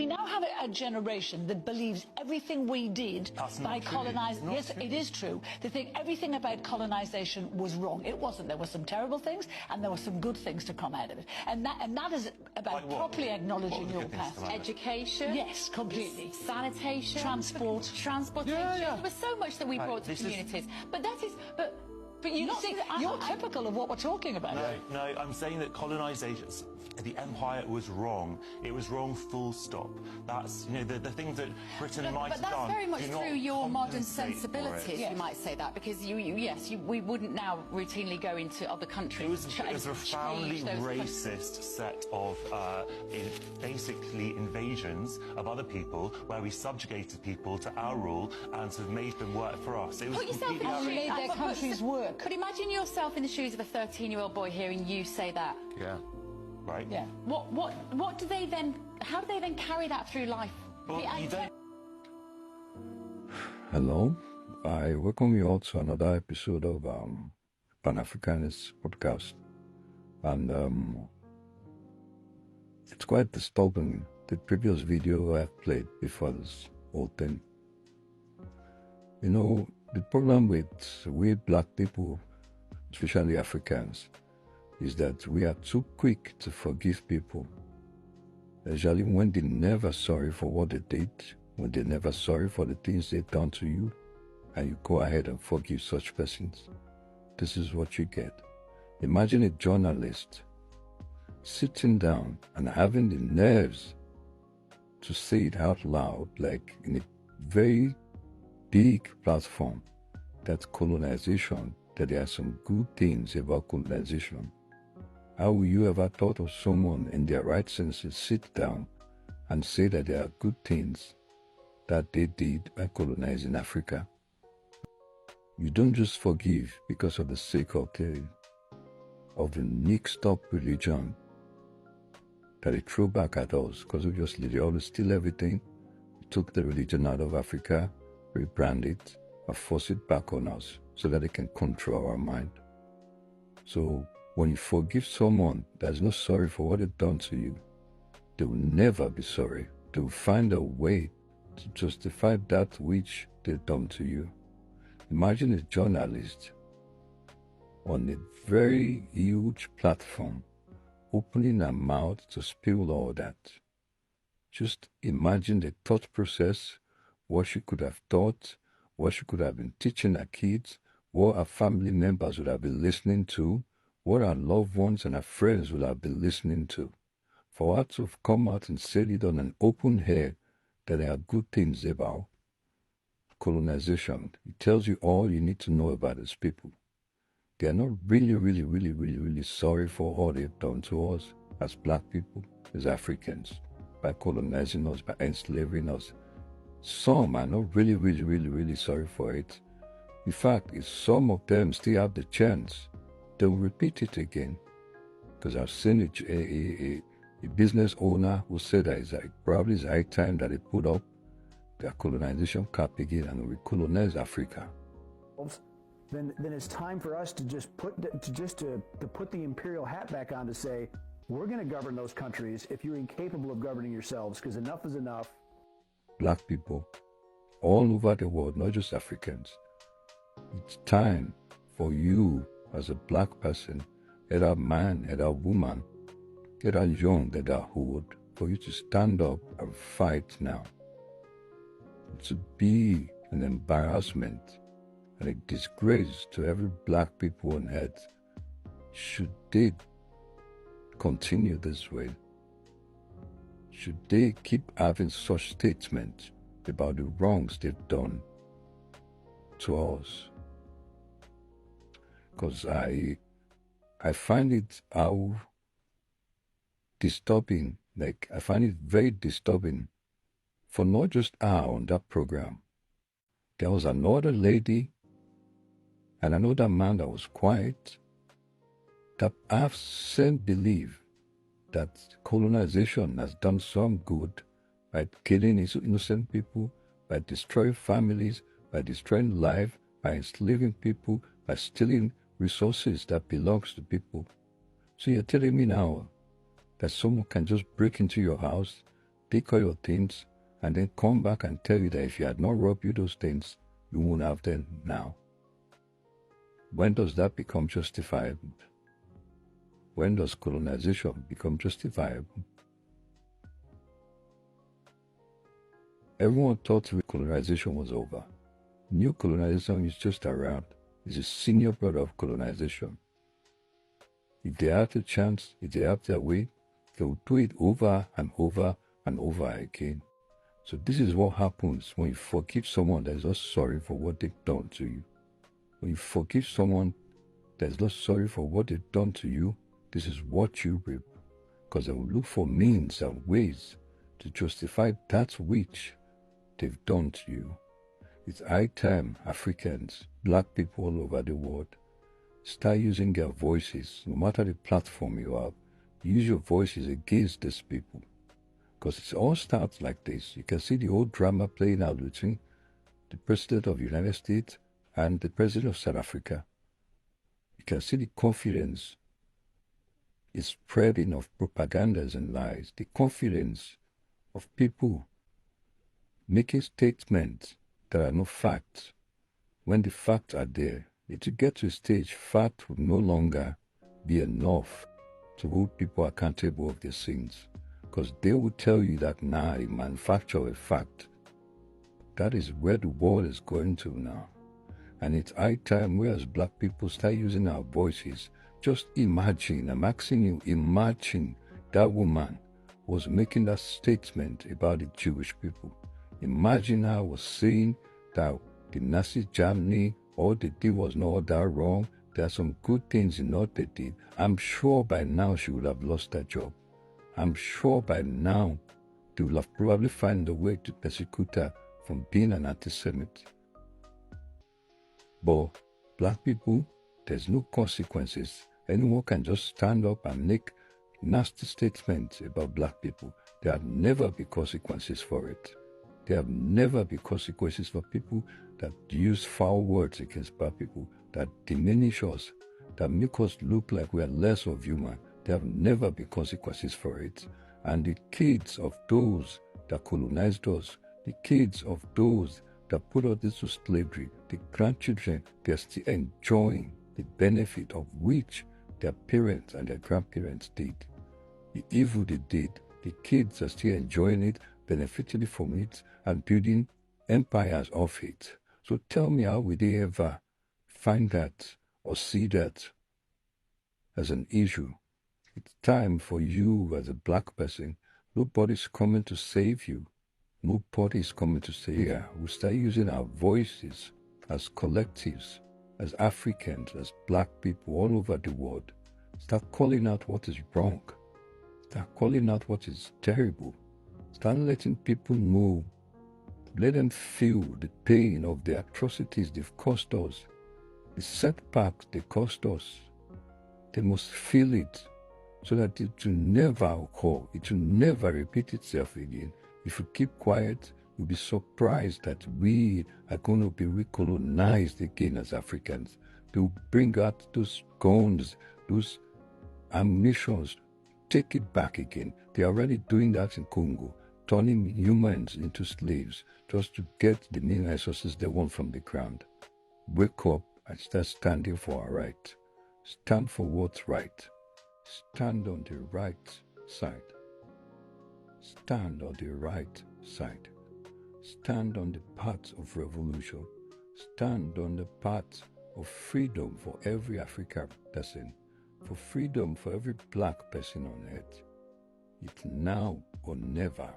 we now have a generation that believes everything we did by colonizing. Yes, it is true. They think everything about colonization was wrong. It wasn't. There were some terrible things, and there were some good things to come out of it. And that is about properly acknowledging your past. Education. Yes, completely. Sanitation. Transportation. There was so much that we brought to communities. But that is. But you see, you're typical of what we're talking about. No, I'm saying that colonization, the empire was wrong. It was wrong, full stop. That's, you know, the things that Britain might have done. But that's very much through your modern sensibilities, you might say that, because we wouldn't now routinely go into other countries. It was a profoundly racist set of basically invasions of other people, where we subjugated people to our rule and sort of made them work for us. It was Put yourself in and made their countries work. But imagine yourself in the shoes of a 13-year-old boy hearing you say that. Yeah. Right. Yeah. What do they then? How do they then carry that through life? Well, you don't. Hello, I welcome you all to another episode of Pan-Africanist podcast, and it's quite disturbing. The previous video I played before this whole thing. You know, the problem with we black people, especially Africans, is that we are too quick to forgive people, especially when they're never sorry for what they did, when they're never sorry for the things they've done to you, and you go ahead and forgive such persons. This is what you get. Imagine a journalist sitting down and having the nerves to say it out loud, like in a very big platform, that colonization, that there are some good things about colonization. How will you ever thought of someone in their right senses sit down and say that there are good things that they did by colonizing Africa? You don't just forgive because of the sake of the mixed up religion that they throw back at us, because obviously they always steal everything, took the religion out of Africa, rebrand it, and force it back on us so that they can control our mind. So when you forgive someone that's not sorry for what they've done to you, they will never be sorry. They will find a way to justify that which they've done to you. Imagine a journalist on a very huge platform opening her mouth to spill all that. Just imagine the thought process, what she could have thought, what she could have been teaching her kids, what her family members would have been listening to, what her loved ones and her friends would have been listening to. For her to have come out and said it on an open air that there are good things about colonization, it tells you all you need to know about these people. They are not really sorry for all they've done to us as black people, as Africans, by colonizing us, by enslaving us. Some are not really sorry for it. In fact, if some of them still have the chance, they'll repeat it again. Because I've seen a business owner who said that it's probably high time that they put up their colonization cap again and we colonize Africa. Then it's time for us to just put the imperial hat back on to say, we're going to govern those countries if you're incapable of governing yourselves, because enough is enough. Black people all over the world, not just Africans. It's time for you as a black person, either man, either woman, either young, either old, for you to stand up and fight now. To be an embarrassment and a disgrace to every black people on earth should they continue this way. Should they keep having such statements about the wrongs they've done to us? Because I find it how disturbing, like I find it very disturbing for not just her on that program. There was another lady and another man that was quiet that have sent believe that colonization has done some good by killing innocent people, by destroying families, by destroying life, by enslaving people, by stealing resources that belongs to people. So you're telling me now that someone can just break into your house take all your things, and then come back and tell you that if you had not robbed you those things, you won't have them now. When does that become justifiable? When does colonization become justifiable? Everyone thought colonization was over. New colonization is just around. It's a senior brother of colonization. If they have the chance, if they have their way, they will do it over and over and over again. So this is what happens when you forgive someone that is not sorry for what they've done to you. When you forgive someone that is not sorry for what they've done to you, this is what you reap. Because they will look for means and ways to justify that which they've done to you. It's high time Africans, black people all over the world, start using their voices, no matter the platform you have. Use your voices against these people. Because it all starts like this. You can see the whole drama playing out between the President of the United States and the President of South Africa. You can see the confidence is spreading of propagandas and lies. The confidence of people making statements that are not facts. When the facts are there, it will get to a stage fact will no longer be enough to hold people accountable of their sins. Because they will tell you that now they manufacture a fact. That is where the world is going to now. And it's high time we as black people start using our voices. Just imagine, I'm asking you, imagine that woman was making that statement about the Jewish people. Imagine her was saying that the Nazi Germany, all they did was not all that wrong. There are some good things in what they did. I'm sure by now she would have lost her job. I'm sure by now they will have probably found a way to persecute her from being an anti-Semite. But black people, there's no consequences. Anyone can just stand up and make nasty statements about black people. There have never been consequences for it. There have never been consequences for people that use foul words against black people, that diminish us, that make us look like we are less of human. There have never been consequences for it. And the kids of those that colonized us, the kids of those that put us into slavery, the grandchildren, they're still enjoying the benefit of which their parents and their grandparents did. The evil they did, the kids are still enjoying it, benefiting from it, and building empires of it. So tell me, how will they ever find that or see that as an issue? It's time for you as a black person. Nobody's coming to save you. Nobody's coming to save you. We start using our voices as collectives, as Africans, as black people all over the world. Start calling out what is wrong. Start calling out what is terrible. Start letting people know. Let them feel the pain of the atrocities they've caused us, the setbacks they caused us. They must feel it so that it will never occur. It will never repeat itself again. If you keep quiet, you'll be surprised that we are going to be recolonized again as Africans. They will bring out those guns, those ammunitions, take it back again. They are already doing that in Congo, turning humans into slaves just to get the mineral resources they want from the ground. Wake up and start standing for our right. Stand for what's right. Stand on the right side. Stand on the right side. Stand on the path of revolution. Stand on the path of freedom for every African person, for freedom for every black person on earth. It's now or never.